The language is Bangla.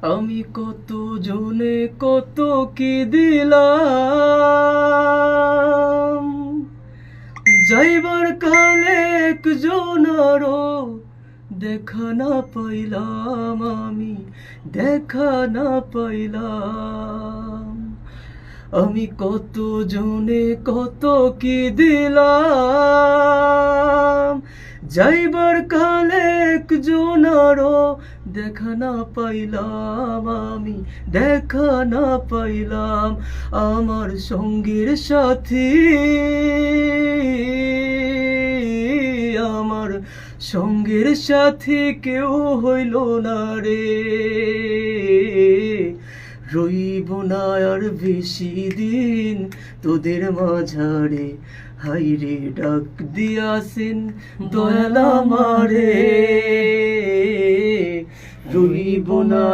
আমি কত জনে কত কি দিলাম, যাইবার কালে একজনারও দেখা না পাইলাম, আমি দেখা না পাইলাম। আমি কত জনে কত কি দিলাম, যাইবার কালে একজনারও দেখা না পাইলাম, আমি দেখা না পাইলাম। আমার সঙ্গীর সাথী, আমার সঙ্গের সাথী কেউ হইল না রে। রইব না আর বেশি দিন তোদের মাঝারে, হাইরে ডাক দিয়াছেন দয়াল আমারে। রইব না